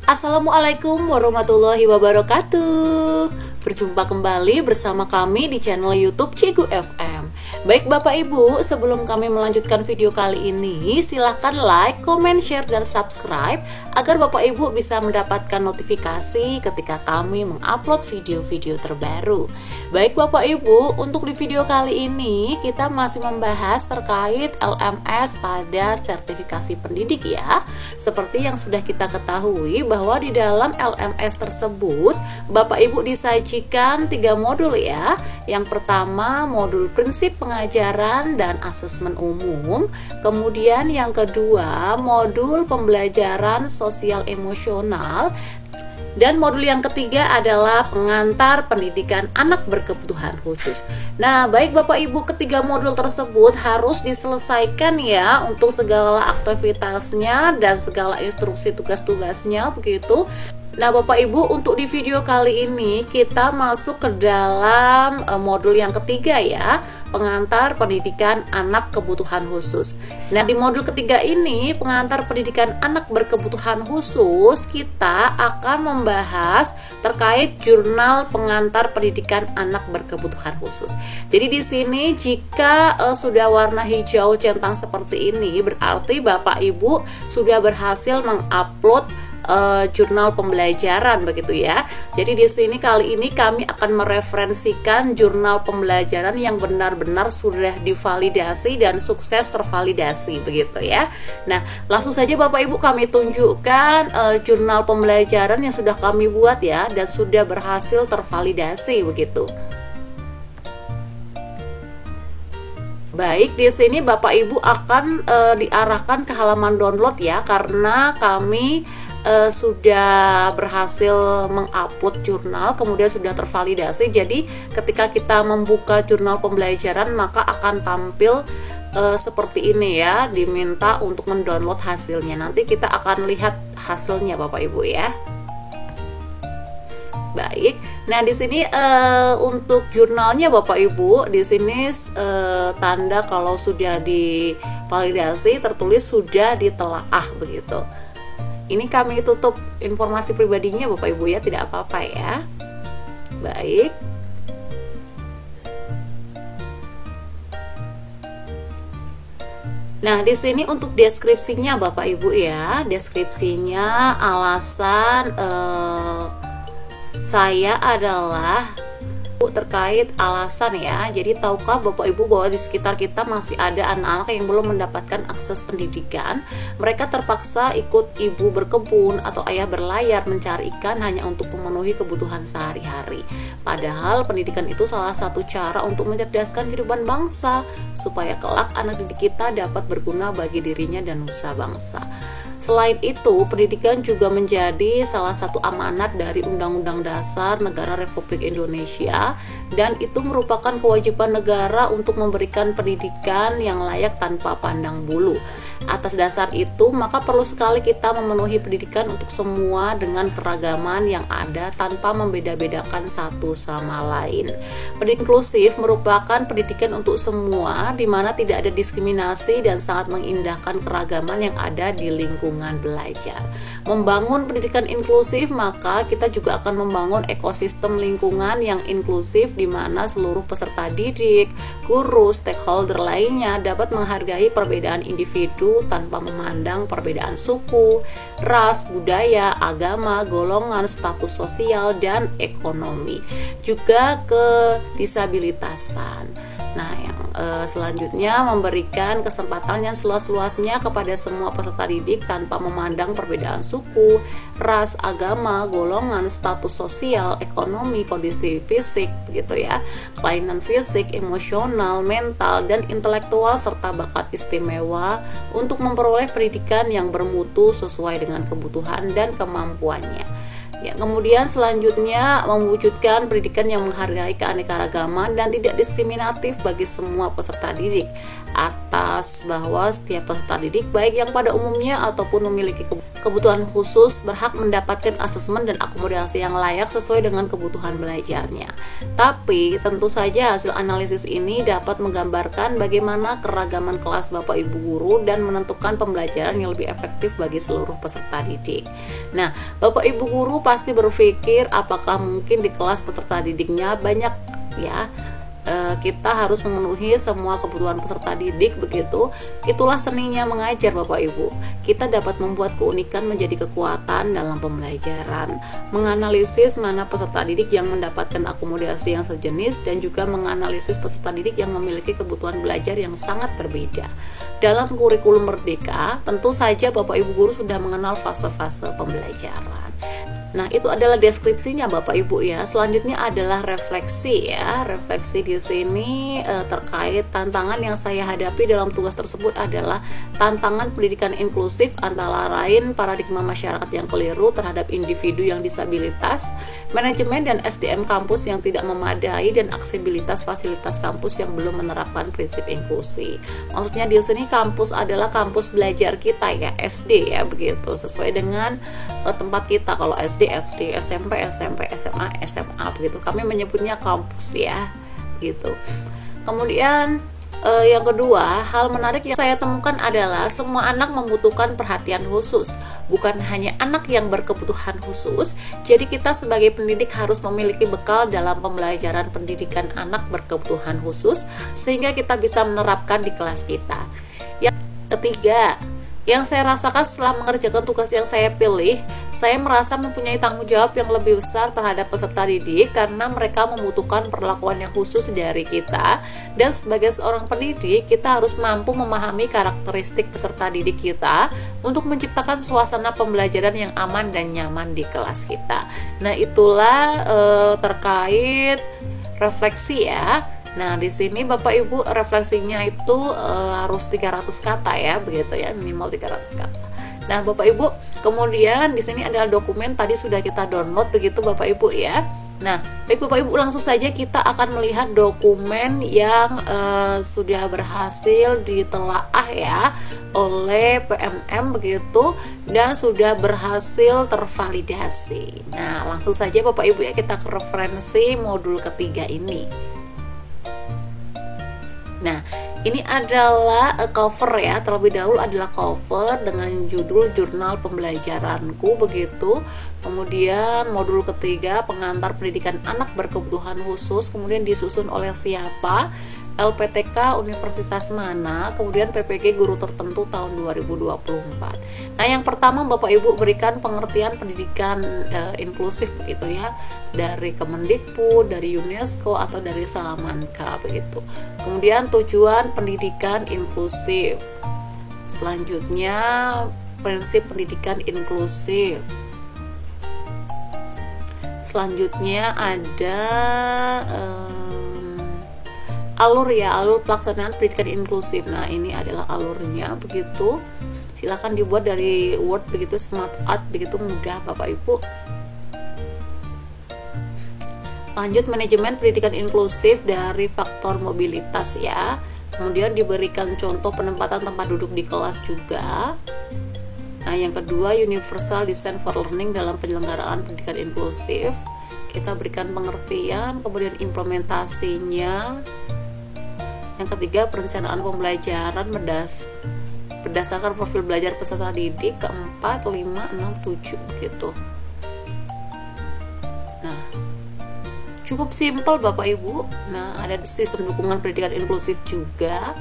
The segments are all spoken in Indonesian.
Assalamualaikum warahmatullahi wabarakatuh. Berjumpa kembali bersama kami di channel YouTube Cikgu FM. Baik Bapak Ibu, sebelum kami melanjutkan video kali ini, silahkan like, comment, share, dan subscribe agar Bapak Ibu bisa mendapatkan notifikasi ketika kami mengupload video-video terbaru. Baik Bapak Ibu, untuk di video kali ini kita masih membahas terkait LMS pada sertifikasi pendidik ya. Seperti yang sudah kita ketahui bahwa di dalam LMS tersebut Bapak Ibu disajikan 3 modul ya. Yang pertama modul prinsip pengajaran dan asesmen umum. Kemudian yang kedua modul pembelajaran sosial emosional. Dan modul yang ketiga adalah pengantar pendidikan anak berkebutuhan khusus. Nah, baik Bapak Ibu, ketiga modul tersebut harus diselesaikan ya untuk segala aktivitasnya dan segala instruksi tugas-tugasnya begitu. Nah Bapak Ibu, untuk di video kali ini kita masuk ke dalam modul yang ketiga ya, pengantar pendidikan anak kebutuhan khusus. Nah di modul ketiga ini, pengantar pendidikan anak berkebutuhan khusus, kita akan membahas terkait jurnal pengantar pendidikan anak berkebutuhan khusus. Jadi di sini jika sudah warna hijau centang seperti ini, berarti Bapak Ibu sudah berhasil mengupload jurnal pembelajaran begitu ya. Jadi di sini kali ini kami akan mereferensikan jurnal pembelajaran yang benar-benar sudah divalidasi dan sukses tervalidasi begitu ya. Nah, langsung saja Bapak Ibu kami tunjukkan jurnal pembelajaran yang sudah kami buat ya dan sudah berhasil tervalidasi begitu. Baik, di sini Bapak Ibu akan diarahkan ke halaman download ya, karena kami sudah berhasil mengupload jurnal, kemudian sudah tervalidasi. Jadi ketika kita membuka jurnal pembelajaran maka akan tampil seperti ini ya, diminta untuk mendownload hasilnya. Nanti kita akan lihat hasilnya Bapak Ibu ya. Baik, nah di sini untuk jurnalnya Bapak Ibu, di sini tanda kalau sudah divalidasi tertulis sudah ditelaah begitu. Ini kami tutup informasi pribadinya Bapak Ibu ya, tidak apa-apa ya. Baik. Nah, di sini untuk deskripsinya Bapak Ibu ya, deskripsinya alasan saya adalah terkait alasan ya. Jadi tahukah Bapak Ibu bahwa di sekitar kita masih ada anak-anak yang belum mendapatkan akses pendidikan. Mereka terpaksa ikut ibu berkebun atau ayah berlayar mencari ikan hanya untuk memenuhi kebutuhan sehari-hari. Padahal pendidikan itu salah satu cara untuk mencerdaskan kehidupan bangsa supaya kelak anak didik kita dapat berguna bagi dirinya dan nusa bangsa. Selain itu, pendidikan juga menjadi salah satu amanat dari Undang-Undang Dasar Negara Republik Indonesia, dan itu merupakan kewajiban negara untuk memberikan pendidikan yang layak tanpa pandang bulu. Atas dasar itu, maka perlu sekali kita memenuhi pendidikan untuk semua dengan keragaman yang ada tanpa membeda-bedakan satu sama lain. Pendidikan inklusif merupakan pendidikan untuk semua, di mana tidak ada diskriminasi dan sangat mengindahkan keragaman yang ada di lingkungan belajar. Membangun pendidikan inklusif, maka kita juga akan membangun ekosistem lingkungan yang inklusif, di mana seluruh peserta didik, guru, stakeholder lainnya dapat menghargai perbedaan individu tanpa memandang perbedaan suku, ras, budaya, agama, golongan, status sosial, dan ekonomi, juga kedisabilitasan. Nah, yang selanjutnya memberikan kesempatan yang seluas-luasnya kepada semua peserta didik tanpa memandang perbedaan suku, ras, agama, golongan, status sosial, ekonomi, kondisi fisik, begitu ya, kelainan fisik, emosional, mental, dan intelektual serta bakat istimewa untuk memperoleh pendidikan yang bermutu sesuai dengan kebutuhan dan kemampuannya. Ya, kemudian selanjutnya mewujudkan pendidikan yang menghargai keanekaragaman dan tidak diskriminatif bagi semua peserta didik. atas bahwa setiap peserta didik baik yang pada umumnya ataupun memiliki kebutuhan khusus berhak mendapatkan asesmen dan akomodasi yang layak sesuai dengan kebutuhan belajarnya. Tapi tentu saja hasil analisis ini dapat menggambarkan bagaimana keragaman kelas Bapak Ibu guru dan menentukan pembelajaran yang lebih efektif bagi seluruh peserta didik. Nah, Bapak Ibu guru pasti berpikir apakah mungkin di kelas peserta didiknya banyak ya, kita harus memenuhi semua kebutuhan peserta didik begitu. Itulah seninya mengajar Bapak Ibu. Kita dapat membuat keunikan menjadi kekuatan dalam pembelajaran, menganalisis mana peserta didik yang mendapatkan akomodasi yang sejenis dan juga menganalisis peserta didik yang memiliki kebutuhan belajar yang sangat berbeda. Dalam kurikulum Merdeka, tentu saja Bapak Ibu guru sudah mengenal fase-fase pembelajaran. Nah, itu adalah deskripsinya Bapak Ibu ya. Selanjutnya adalah refleksi ya. Refleksi di sini terkait tantangan yang saya hadapi dalam tugas tersebut adalah tantangan pendidikan inklusif antara lain paradigma masyarakat yang keliru terhadap individu yang disabilitas, manajemen dan SDM kampus yang tidak memadai dan aksesibilitas fasilitas kampus yang belum menerapkan prinsip inklusi. Maksudnya di sini kampus adalah kampus belajar kita ya, SD ya begitu, sesuai dengan tempat kita. Kalau SD, SMP, SMA, SMA begitu. Kami menyebutnya kampus ya, gitu. Kemudian yang kedua, hal menarik yang saya temukan adalah semua anak membutuhkan perhatian khusus, bukan hanya anak yang berkebutuhan khusus. Jadi kita sebagai pendidik harus memiliki bekal dalam pembelajaran pendidikan anak berkebutuhan khusus sehingga kita bisa menerapkan di kelas kita. Yang ketiga, yang saya rasakan setelah mengerjakan tugas yang saya pilih, saya merasa mempunyai tanggung jawab yang lebih besar terhadap peserta didik karena mereka membutuhkan perlakuan yang khusus dari kita. Dan sebagai seorang pendidik, kita harus mampu memahami karakteristik peserta didik kita untuk menciptakan suasana pembelajaran yang aman dan nyaman di kelas kita. Nah, itulah terkait refleksi ya. Nah, di sini Bapak Ibu refleksinya itu harus 300 kata ya, begitu ya, minimal 300 kata. Nah, Bapak Ibu, kemudian di sini adalah dokumen tadi sudah kita download begitu Bapak Ibu ya. Nah, baik Bapak Ibu, langsung saja kita akan melihat dokumen yang sudah berhasil ditelaah ya oleh PMM begitu dan sudah berhasil tervalidasi. Nah, langsung saja Bapak Ibu ya kita ke referensi modul ketiga ini. Nah, ini adalah cover ya. Terlebih dahulu adalah cover dengan judul Jurnal Pembelajaranku begitu. Kemudian modul ketiga pengantar pendidikan anak berkebutuhan khusus, kemudian disusun oleh siapa, LPTK Universitas mana, kemudian PPG guru tertentu tahun 2024. Nah, yang pertama Bapak Ibu berikan pengertian pendidikan inklusif begitu ya, dari Kemendikbud, dari UNESCO atau dari Salamanca begitu. Kemudian tujuan pendidikan inklusif. Selanjutnya prinsip pendidikan inklusif. Selanjutnya ada alur ya, alur pelaksanaan pendidikan inklusif. Nah, ini adalah alurnya begitu. Silakan dibuat dari Word begitu, Smart Art begitu, mudah Bapak Ibu. Lanjut, manajemen pendidikan inklusif dari faktor mobilitas ya. Kemudian diberikan contoh penempatan tempat duduk di kelas juga. Nah, yang kedua, universal design for learning dalam penyelenggaraan pendidikan inklusif. Kita berikan pengertian, kemudian implementasinya. Yang ketiga, perencanaan pembelajaran berdasarkan profil belajar peserta didik. Keempat, 5, 6, 7 begitu. Nah, cukup simpel Bapak Ibu. Nah, ada sistem dukungan pendidikan inklusif juga.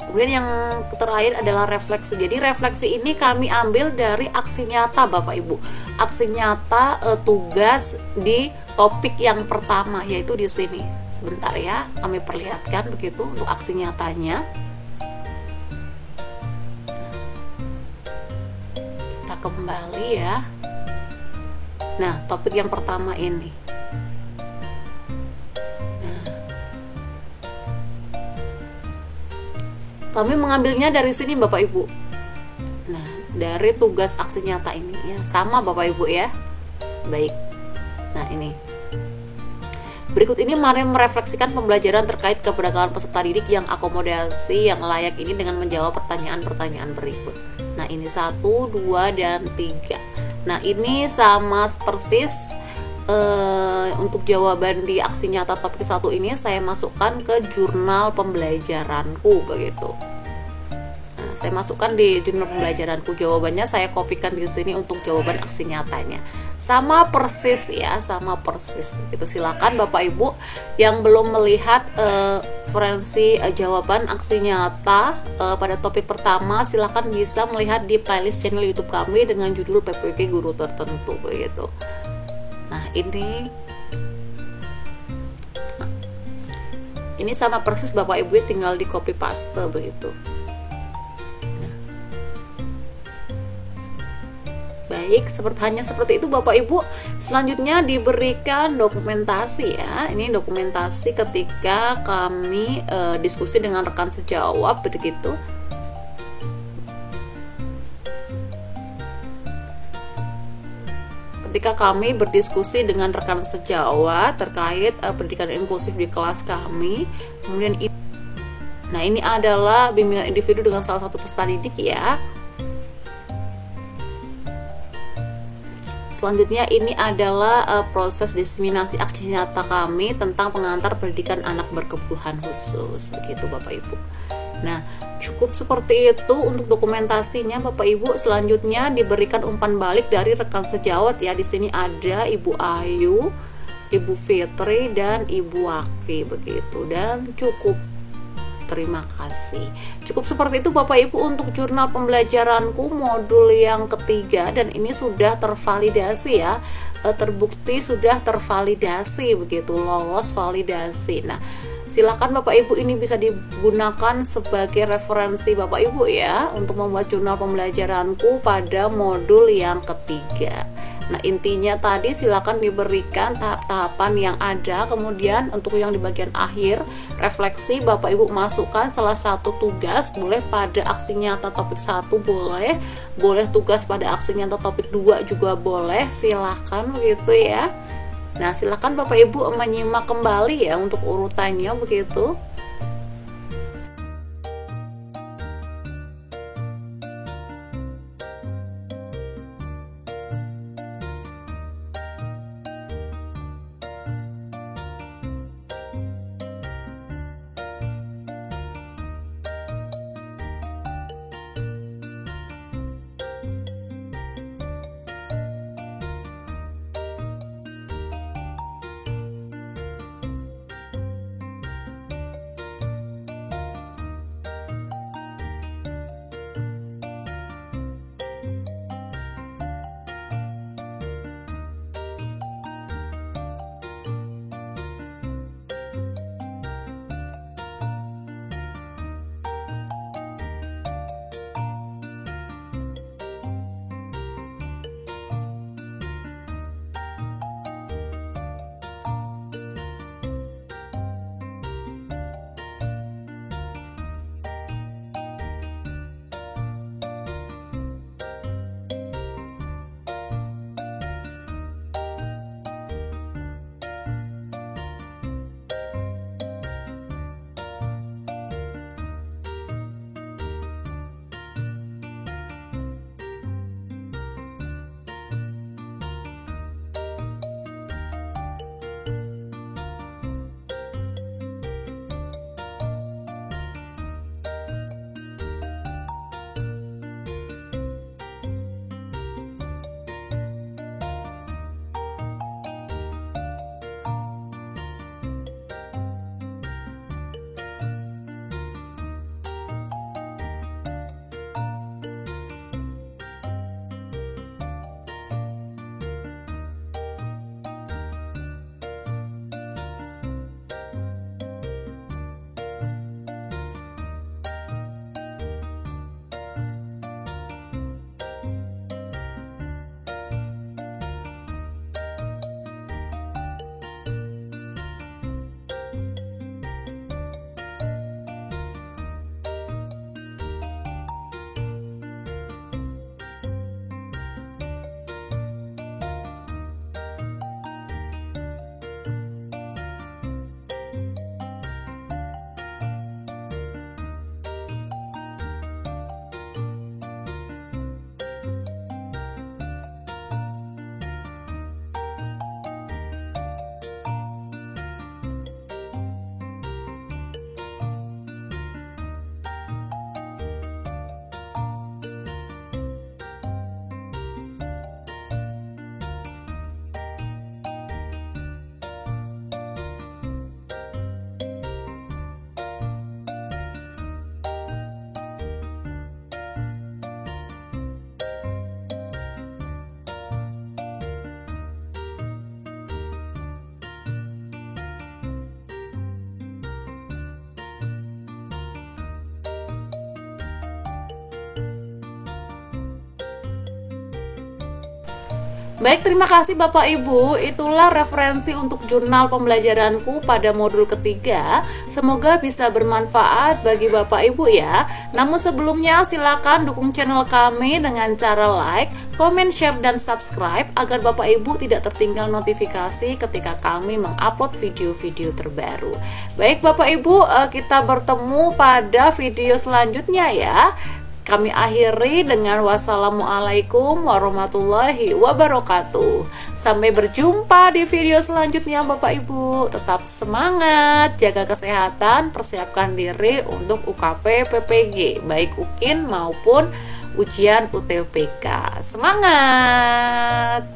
Kemudian yang terakhir adalah refleksi. Jadi refleksi ini kami ambil dari aksi nyata Bapak Ibu. Aksi nyata tugas di topik yang pertama, yaitu di sini. Sebentar ya, kami perlihatkan begitu untuk aksi nyatanya. Kita kembali ya. Nah, topik yang pertama ini. Kami mengambilnya dari sini Bapak Ibu. Nah, dari tugas aksi nyata ini ya, sama Bapak Ibu ya. Baik. Nah, ini. Berikut ini mari merefleksikan pembelajaran terkait keberagaman peserta didik yang akomodasi yang layak ini dengan menjawab pertanyaan-pertanyaan berikut. Nah, ini 1, 2, dan 3. Nah, ini sama persis untuk jawaban di aksi nyata topik 1 ini saya masukkan ke jurnal pembelajaranku begitu. Saya masukkan di jurnal pembelajaranku, jawabannya saya kopikan di sini untuk jawaban aksi nyatanya. Sama persis ya, sama persis. Gitu. Silakan Bapak Ibu yang belum melihat referensi jawaban aksi nyata pada topik pertama, silakan bisa melihat di playlist channel YouTube kami dengan judul PPG Guru Tertentu begitu. Nah, ini sama persis Bapak Ibu tinggal di copy paste begitu. Baik, hanya seperti itu Bapak Ibu. Selanjutnya diberikan dokumentasi ya. Ini dokumentasi ketika kami diskusi dengan rekan sejawat begitu. Ketika kami berdiskusi dengan rekan sejawat terkait pendidikan inklusif di kelas kami. Kemudian ini adalah bimbingan individu dengan salah satu peserta didik ya. Selanjutnya ini adalah proses diseminasi aksi nyata kami tentang pengantar pendidikan anak berkebutuhan khusus begitu Bapak Ibu. Nah, cukup seperti itu untuk dokumentasinya Bapak Ibu. Selanjutnya diberikan umpan balik dari rekan sejawat ya. Di sini ada Ibu Ayu, Ibu Fitri, dan Ibu Waki begitu. Dan cukup, terima kasih. Cukup seperti itu Bapak Ibu untuk jurnal pembelajaranku modul yang ketiga, dan ini sudah tervalidasi ya, terbukti sudah tervalidasi begitu, lolos validasi. Nah, silakan Bapak Ibu ini bisa digunakan sebagai referensi Bapak Ibu ya untuk membuat jurnal pembelajaranku pada modul yang ketiga. Nah, intinya tadi silakan diberikan tahap-tahapan yang ada. Kemudian untuk yang di bagian akhir refleksi, Bapak Ibu masukkan salah satu tugas, boleh pada aksi nyata topik 1 boleh tugas pada aksi nyata topik 2 juga boleh, silakan begitu ya. Nah, silakan Bapak Ibu menyimak kembali ya untuk urutannya begitu. Baik, terima kasih Bapak Ibu. Itulah referensi untuk jurnal pembelajaranku pada modul ketiga. Semoga bisa bermanfaat bagi Bapak Ibu ya. Namun sebelumnya silakan dukung channel kami dengan cara like, komen, share, dan subscribe agar Bapak Ibu tidak tertinggal notifikasi ketika kami mengupload video-video terbaru. Baik Bapak Ibu, kita bertemu pada video selanjutnya ya. Kami akhiri dengan wassalamualaikum warahmatullahi wabarakatuh. Sampai berjumpa di video selanjutnya Bapak Ibu. Tetap semangat, jaga kesehatan, persiapkan diri untuk UKP PPG, baik UKIN maupun ujian UTBK. Semangat!